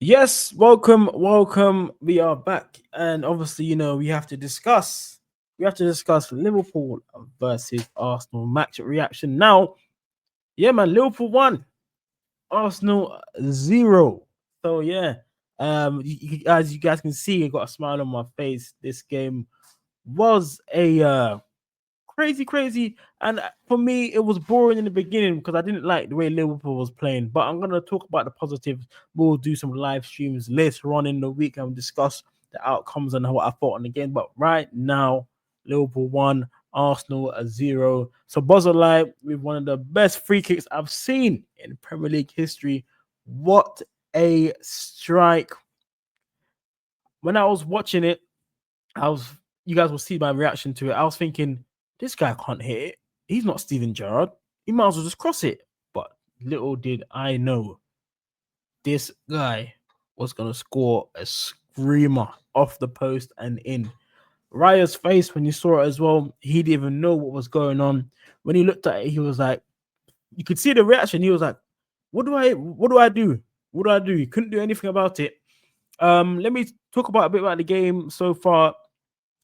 Yes, welcome. We are back, and obviously, we have to discuss Liverpool versus Arsenal match reaction. Now, yeah, man, Liverpool won, Arsenal 0. So yeah, as you guys can see, I got a smile on my face. This game was a crazy. And for me, it was boring in the beginning because I didn't like the way Liverpool was playing. But I'm gonna talk about the positives. We'll do some live streams later on in the week and discuss the outcomes and what I thought on the game. But right now, Liverpool won, Arsenal a 0. So Szoboszlai with one of the best free kicks I've seen in Premier League history. What a strike! When I was watching it, I was you guys will see my reaction to it. I was thinking, this guy can't hit it. He's not Steven Gerrard. He might as well just cross it. But little did I know, this guy was gonna score a screamer off the post and in. Raya's face when he saw it as well, he didn't even know what was going on. When he looked at it, he was like, you could see the reaction. He was like, what do I do? What do I do? He couldn't do anything about it. Let me talk about a bit about the game so far.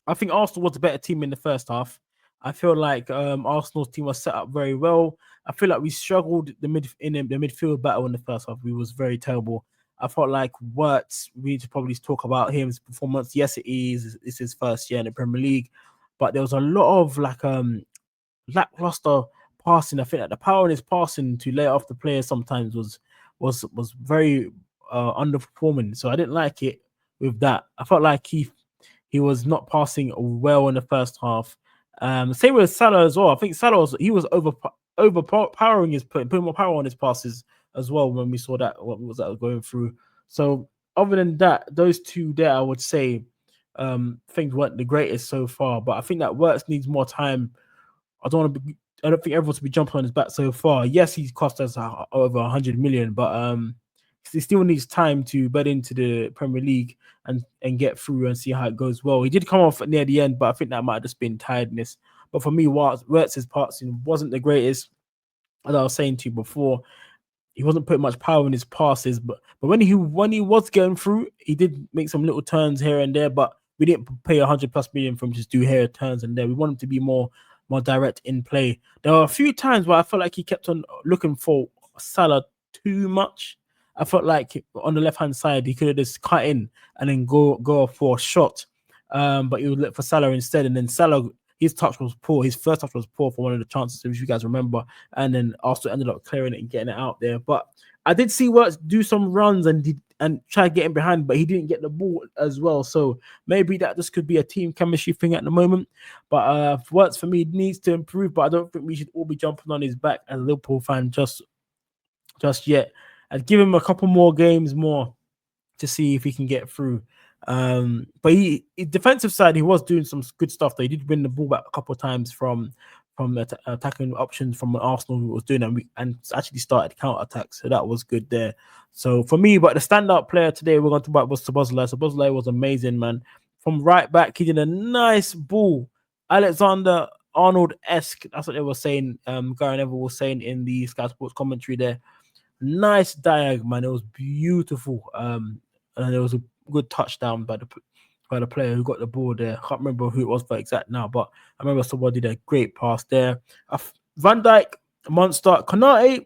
I think Arsenal was the better team in the first half. I feel like Arsenal's team was set up very well. I feel like we struggled the midfield battle in the first half. We was very terrible. I felt like Wirtz, we need to probably talk about his performance. Yes, it is. It's his first year in the Premier League, but there was a lot of lackluster passing. I think that the power in his passing to lay off the players sometimes was very underperforming. So I didn't like it with that. I felt like he was not passing well in the first half. Same with Salah as well. I think he was overpowering putting more power on his passes as well when we saw that what was that going through. So other than that, those two there, I would say things weren't the greatest so far. But I think that Wirtz needs more time. I don't think everyone should be jumping on his back so far. Yes, he's cost us over 100 million, but he still needs time to bed into the Premier League and get through and see how it goes. Well, he did come off near the end, but I think that might have just been tiredness. But for me, Wirtz's passing wasn't the greatest. As I was saying to you before, he wasn't putting much power in his passes, but when he was going through, he did make some little turns here and there. But we didn't pay 100+ million for him to just do here turns and there. We want him to be more direct in play. There were a few times where I felt like he kept on looking for Salah too much. I felt like on the left hand side he could have just cut in and then go for a shot, but he would look for Salah instead, and then Salah. His touch was poor. His first touch was poor for one of the chances, if you guys remember, and then also ended up clearing it and getting it out there. But I did see Wirtz do some runs and try getting behind, but he didn't get the ball as well. So maybe that just could be a team chemistry thing at the moment. But Wirtz for me needs to improve. But I don't think we should all be jumping on his back as a Liverpool fan just yet. I'd give him a couple more games more to see if he can get through. But defensive side, he was doing some good stuff. They did win the ball back a couple of times from attacking options from Arsenal who was doing that and actually started counter attacks. So that was good there. So for me, but the standout player today we're going to talk about was Szoboszlai. Szoboszlai was amazing, man. From right back, he did a nice ball. Alexander Arnold-esque. That's what they were saying. Gary Neville was saying in the Sky Sports commentary there. Nice diag, man. It was beautiful. And there was a good touchdown by the player who got the ball there. I can't remember who it was for exact now, but I remember somebody did a great pass there. Van Dijk, monster. Konate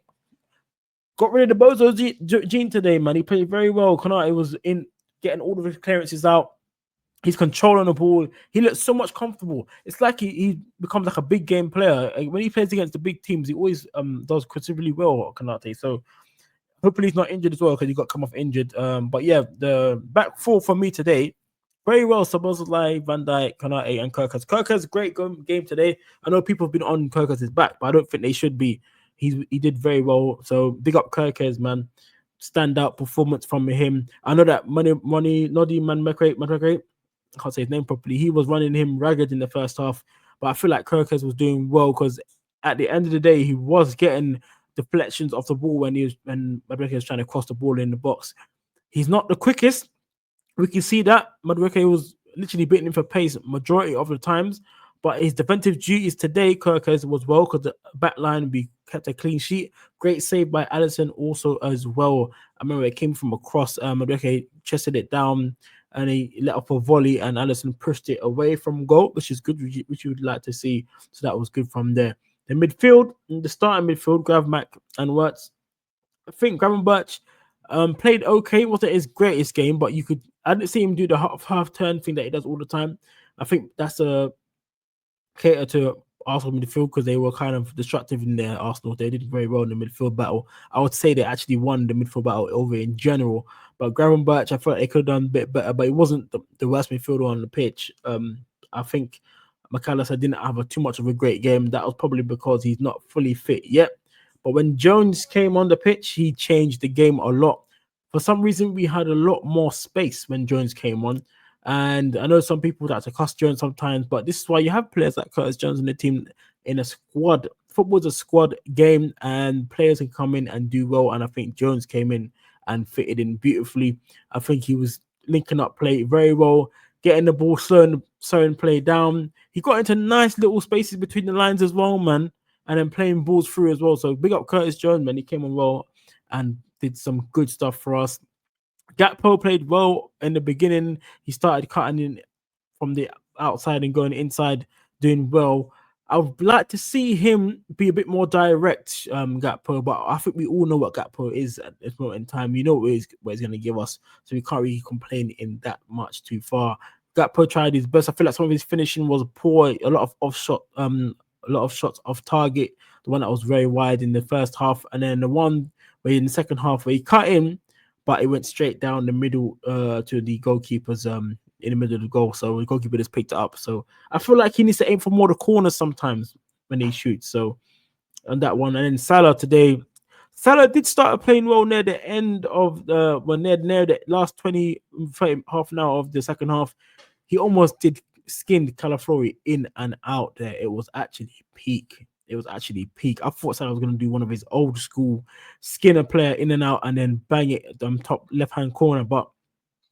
got rid of the bozo gene today, man. He played very well. Konate was in getting all of his clearances out. He's controlling the ball. He looks so much comfortable. It's like he becomes like a big game player. When he plays against the big teams, he always does considerably well, Konate. So hopefully he's not injured as well because he got come off injured. But yeah, the back four for me today, very well. Szoboszlai, Van Dijk, Konate, and Kirkus. Kirkus, great game today. I know people have been on Kirkus' back, but I don't think they should be. He did very well. So big up Kirkus, man. Standout performance from him. I know that Noddy Man I can't say his name properly. He was running him ragged in the first half, but I feel like Kirkus was doing well because at the end of the day, he was getting deflections off the ball when Madueke was trying to cross the ball in the box. He's not the quickest. We can see that Madueke was literally beating him for pace majority of the times, but his defensive duties today, Kirkus was well because the back line would be kept a clean sheet. Great save by Alisson also as well. I remember it came from across. Madueke chested it down and he let off a volley, and Alisson pushed it away from goal, which is good, which you would like to see. So that was good from there. The midfield, the starting midfield, Gravmack and Wirtz. I think Gravenberch played okay. Wasn't his greatest game, but I didn't see him do the half turn thing that he does all the time. I think that's a cater to Arsenal midfield because they were kind of destructive in their Arsenal. They did very well in the midfield battle. I would say they actually won the midfield battle over in general. But Gravenberch, I felt they could have done a bit better, but it wasn't the worst midfielder on the pitch. I think McAllister didn't have too much of a great game. That was probably because he's not fully fit yet. But when Jones came on the pitch, he changed the game a lot. For some reason, we had a lot more space when Jones came on. And I know some people that to cuss Jones sometimes, but this is why you have players like Curtis Jones in the team in a squad. Football's a squad game, and players can come in and do well. And I think Jones came in and fitted in beautifully. I think he was linking up play very well, getting the ball, slowing play down. He got into nice little spaces between the lines as well, man, and then playing balls through as well. So big up Curtis Jones, man. He came on well and did some good stuff for us. Gakpo played well in the beginning. He started cutting in from the outside and going inside, doing well. I would like to see him be a bit more direct, Gakpo, but I think we all know what Gakpo is at this moment in time. You know what he's going to give us, so we can't really complain in that much too far. Gakpo tried his best. I feel like some of his finishing was poor. A lot of shots off target. The one that was very wide in the first half, and then the one where in the second half where he cut in, but it went straight down the middle to the goalkeeper's in the middle of the goal. So the goalkeeper just picked it up. So I feel like he needs to aim for more the corners sometimes when he shoots. So on that one. And then Salah today. Salah did start playing well near the end of near the last 30, half an hour of the second half. He almost did skinned Calaflori in and out there. It was actually peak. I thought Salah was going to do one of his old school skinner player in and out and then bang it top left hand corner, but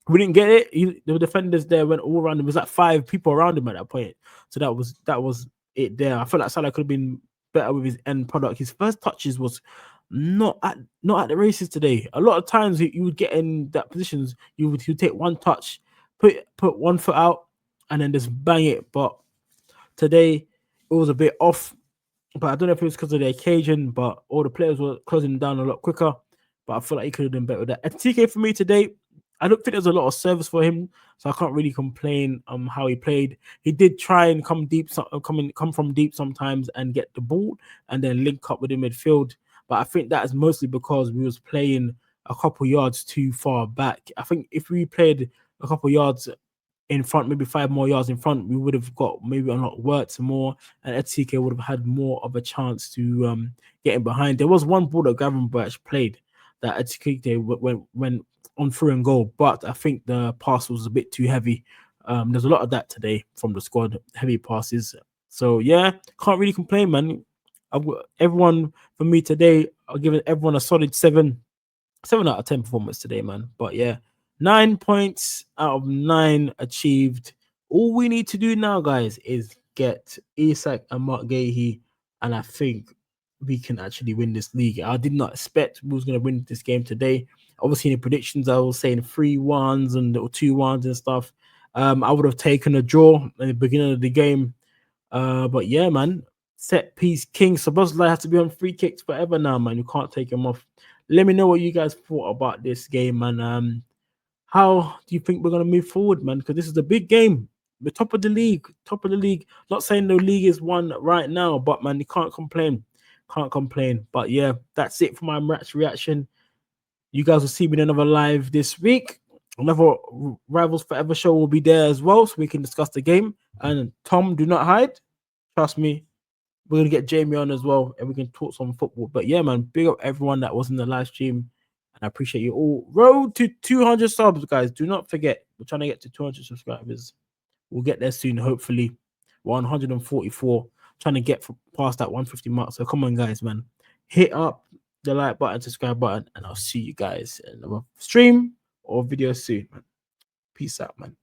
we didn't get it. The defenders there went all around him. It was like 5 people around him at that point. So that was it there. I feel like Salah could have been better with his end product. His first touches was not at the races today. A lot of times you would get in that positions, you would take one touch, put one foot out, and then just bang it. But today it was a bit off. But I don't know if it was because of the occasion, but all the players were closing down a lot quicker. But I feel like he could have done better with that. And TK for me today, I don't think there's a lot of service for him, so I can't really complain how he played. He did try and come from deep sometimes and get the ball and then link up with the midfield. But I think that is mostly because we was playing a couple yards too far back. I think if we played a couple yards in front, maybe 5 more yards in front, we would have got maybe unlocked Wirtz more, and TK would have had more of a chance to get in behind. There was one ball that Gravenberch played that TK went on through and goal, but I think the pass was a bit too heavy. There's a lot of that today from the squad, heavy passes. So yeah, can't really complain, man. Everyone for me today, I'll give everyone a solid 7 out of 10 performance today, man. But yeah, 9 points out of 9 achieved. All we need to do now, guys, is get Isak and Mark Gahey, and I think we can actually win this league. I did not expect we was going to win this game today. Obviously, in the predictions, I was saying 3-1s and 2-1s and stuff. I would have taken a draw in the beginning of the game. But yeah, man, set piece king. Szoboszlai has to be on free kicks forever now, man. You can't take him off. Let me know what you guys thought about this game, man. How do you think we're going to move forward, man? Because this is a big game. We're top of the league. Not saying the league is won right now, but man, you can't complain. But yeah, that's it for my match reaction. You guys will see me in another live this week. Another Rivals Forever show will be there as well, so we can discuss the game. And Tom, do not hide. Trust me, we're gonna get Jamie on as well, and we can talk some football. But yeah, man, big up everyone that was in the live stream, and I appreciate you all. Road to 200 subs, guys. Do not forget, we're trying to get to 200 subscribers. We'll get there soon, hopefully. 144, trying to get past that 150 mark. So come on, guys, man, hit up the like button, subscribe button, and I'll see you guys in another stream or video soon, man. Peace out, man.